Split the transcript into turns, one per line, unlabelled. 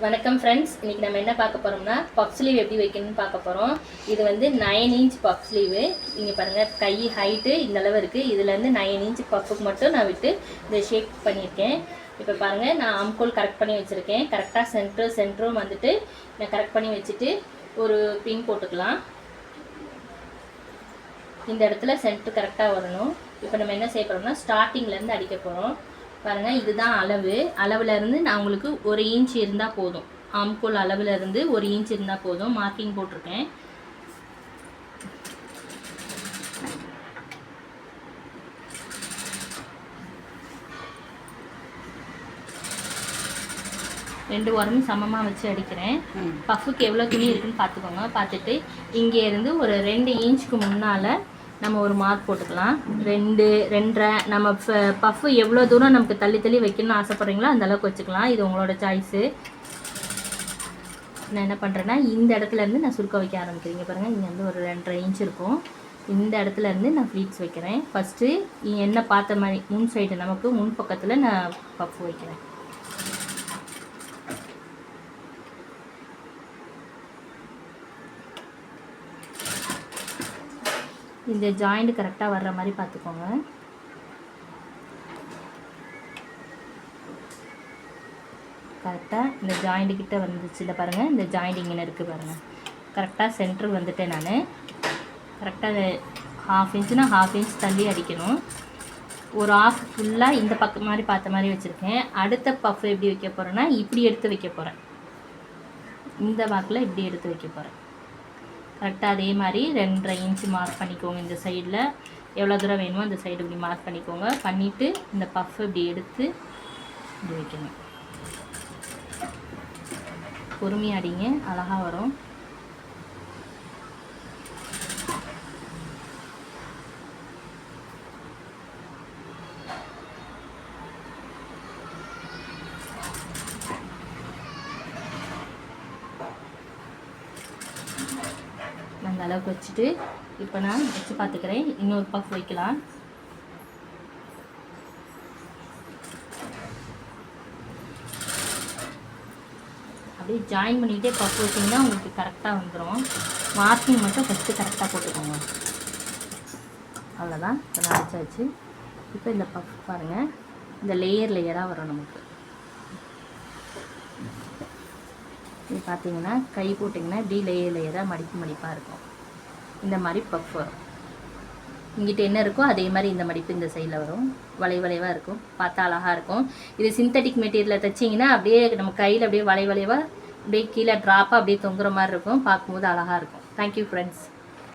வணக்கம் ஃப்ரெண்ட்ஸ், இன்றைக்கி நம்ம என்ன பார்க்க போகிறோம்னா பஃப் ஸ்லீவ் எப்படி வைக்கணும்னு பார்க்க போகிறோம். இது வந்து 9 இன்ச் பஃப் ஸ்லீவு. இங்கே பாருங்கள், கை ஹைட்டு இந்த அளவு இருக்குது. இதுலேருந்து 9 இன்ச் பஃப்புக்கு மட்டும் நான் விட்டு இந்த ஷேப் பண்ணியிருக்கேன். இப்போ பாருங்கள், நான் ஆம்கோல் கரெக்ட் பண்ணி வச்சுருக்கேன். கரெக்டாக சென்டரும் வந்துட்டு நான் கரெக்ட் பண்ணி வச்சுட்டு ஒரு பின் போட்டுக்கலாம். இந்த இடத்துல சென்டர் கரெக்டாக வரணும். இப்போ நம்ம என்ன செய்ய போகிறோம்னா ஸ்டார்டிங்லேருந்து அடிக்க போகிறோம். பாருங்கள், இதுதான் அளவுலேருந்து நான் உங்களுக்கு 1 இன்ச் இருந்தால் போதும். ஆம்கோல் அளவுலேருந்து 1 இன்ச் இருந்தால் போதும். மார்க்கிங் போட்டிருக்கேன். ரெண்டு ஓரமும் சமமாக வச்சு அடிக்கிறேன். பஃபுக்கு எவ்வளோ துணி இருக்குன்னு பார்த்துக்கோங்க. பார்த்துட்டு இங்கேருந்து ஒரு 2 இன்ச்சுக்கு முன்னால் நம்ம ஒரு மார்க் போட்டுக்கலாம். 2, 2.5. நம்ம பஃப்பு எவ்வளோ தூரம் நமக்கு தள்ளி வைக்கணும்னு ஆசைப்பட்றீங்களோ அந்த அளவுக்கு வச்சுக்கலாம். இது உங்களோட சாய்ஸு. நான் என்ன பண்ணுறேன்னா, இந்த இடத்துலேருந்து நான் சுருக்க வைக்க ஆரம்பிக்கிறீங்க. பாருங்கள், இங்கே வந்து ஒரு 2.5 இன்ச் இருக்கும். இந்த இடத்துலேருந்து நான் ஃப்ளீட்ஸ் வைக்கிறேன். ஃபஸ்ட்டு என்ன பார்த்த மாதிரி முன் சைடு நமக்கு முன் பக்கத்தில் நான் பஃப் வைக்கிறேன். இந்த ஜாயிண்ட் கரெக்டாக வர்ற மாதிரி பார்த்துக்கோங்க. கரெக்டாக இந்த ஜாயிண்ட் கிட்ட வந்துச்சு. இல்லை பாருங்கள், இந்த ஜாயிண்ட் இங்கே இருக்குது பாருங்கள். கரெக்டாக சென்டர் வந்துட்டேன். நான் கரெக்டாக 1/2 இன்ச்சுனா 1/2 இன்ச் தள்ளி அடிக்கணும். ஒரு ஆஃப் ஃபுல்லாக இந்த பக்கம் மாதிரி பார்த்த மாதிரி வச்சுருக்கேன். அடுத்த பஃப் எப்படி வைக்க போகிறேன்னா, இப்படி எடுத்து வைக்க போகிறேன். இந்த வாக்கில் இப்படி எடுத்து வைக்க போகிறேன். கரெக்டாக அதே மாதிரி 2.5 இன்ச்சு மார்க் பண்ணிக்கோங்க. இந்த சைடில் எவ்வளோ தூரம் வேணுமோ அந்த சைடு இப்படி மார்க் பண்ணிக்கோங்க. பண்ணிவிட்டு இந்த பஃப் இப்படி எடுத்து இப்படி வைக்கணும். பொறுமையாக அடிங்க, அழகாக வரும். அந்த அளவுக்கு வச்சுட்டு இப்போ நான் வச்சு பார்த்துக்கிறேன். இன்னொரு பஃப் வைக்கலாம். அப்படியே ஜாயின் பண்ணிக்கிட்டே பஃப் வச்சிங்கன்னா உங்களுக்கு கரெக்டாக வந்துடும். மார்க்கிங் மட்டும் ஃபஸ்ட்டு கரெக்டாக போட்டுக்கோங்க. அவ்வளோதான். இப்போ நான் வச்சாச்சு. இப்போ இந்த பஃப் பாருங்கள், இந்த லேயராக வரும் நமக்கு. இது பார்த்தீங்கன்னா கை போட்டிங்கன்னா இப்படி லேயராக மடிப்பாக இருக்கும். இந்த மாதிரி பஃப் வரும். இங்கிட்ட என்ன இருக்கோ அதே மாதிரி இந்த மடிப்பு இந்த சைடில் வரும். வளைவாக இருக்கும். பார்த்தா அழகாக இருக்கும். இது சிந்தட்டிக் மெட்டீரியலில் தைச்சிங்கன்னா அப்படியே நம்ம கையில் அப்படியே வளைவாக அப்படியே கீழே ட்ராப்பாக அப்படியே தொங்குற மாதிரி இருக்கும். பார்க்கும்போது அழகாக இருக்கும். Thank you friends.